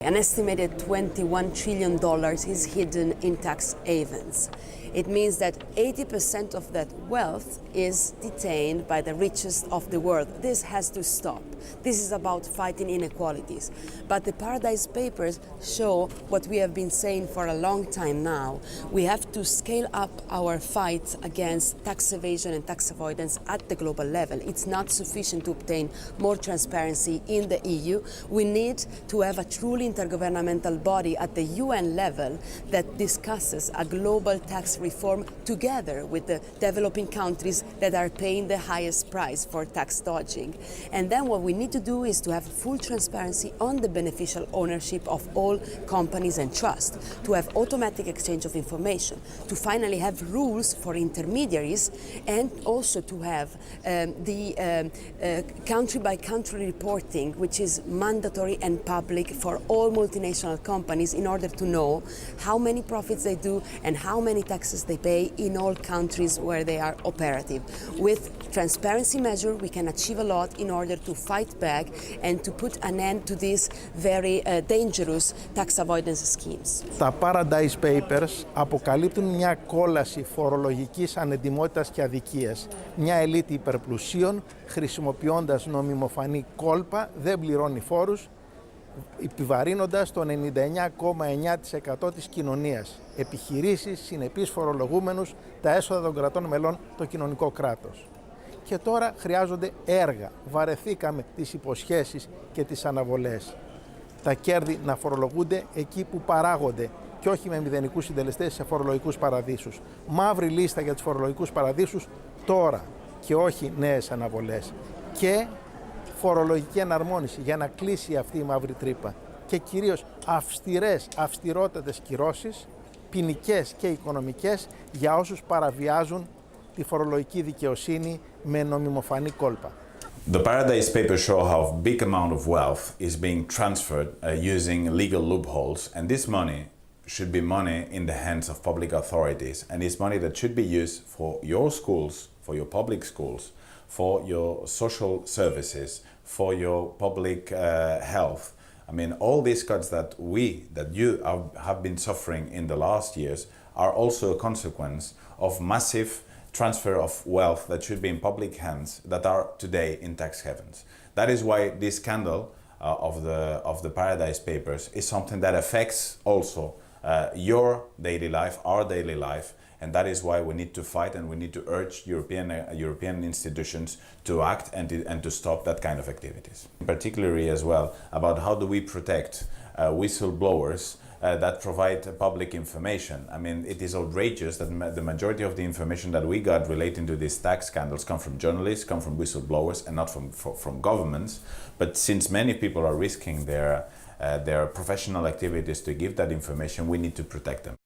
An estimated $21 trillion is hidden in tax havens. It means that 80% of that wealth is detained by the richest of the world. This has to stop. This is about fighting inequalities. But the Paradise Papers show what we have been saying for a long time now. We have to scale up our fight against tax evasion and tax avoidance at the global level. It's not sufficient to obtain more transparency in the EU. We need to have a truly intergovernmental body at the UN level that discusses a global tax reform together with the developing countries that are paying the highest price for tax dodging. And then what we need to do is to have full transparency on the beneficial ownership of all companies and trust, to have automatic exchange of information, to finally have rules for intermediaries, and also to have the country-by-country reporting, which is mandatory and public for all multinational companies in order to know how many profits they do and how many taxes they pay in all countries where they are operative. With transparency measure, we can achieve a lot in order to fight back and to put an end to these very dangerous tax avoidance schemes. Τα Paradise Papers αποκαλύπτουν μια κόλαση φορολογικής ανετιμότητας και αδικίας. Μια ελίτ υπερπλουσίων, χρησιμοποιώντας νομιμοφανή κόλπα, δεν πληρώνει φόρους, επιβαρύνοντας το 99,9% της κοινωνίας. Επιχειρήσεις, συνεπείς φορολογούμενους, τα έσοδα των κρατών μελών, το κοινωνικό κράτος. Και τώρα χρειάζονται έργα. Βαρεθήκαμε τις υποσχέσεις και τις αναβολές. Τα κέρδη να φορολογούνται εκεί που παράγονται και όχι με μηδενικούς συντελεστές σε φορολογικούς παραδείσους. Μαύρη λίστα για τους φορολογικούς παραδείσους τώρα και όχι νέες αναβολές. Και φορολογική εναρμόνιση για να κλείσει αυτή η μαύρη τρύπα. Και κυρίως αυστηρότατες κυρώσεις, ποινικές και οικονομικές, για όσους παραβιάζουν τη φορολογική δικαιοσύνη με νομιμοφανή κόλπα. The Paradise Papers show how big amount of wealth is being transferred using legal loopholes, and this money should be money in the hands of public authorities, and it's money that should be used for your schools, for your public schools, for your social services, for your public health. I mean, all these cuts that you have been suffering in the last years are also a consequence of massive transfer of wealth that should be in public hands that are today in tax havens. That is why this scandal of the Paradise Papers is something that affects also your daily life, our daily life, and that is why we need to fight and we need to urge European institutions to act and to stop that kind of activities. Particularly as well about how do we protect whistleblowers that provide public information. I mean, it is outrageous that the majority of the information that we got relating to these tax scandals come from journalists, come from whistleblowers, and not from governments. But since many people are risking their professional activities to give that information, we need to protect them.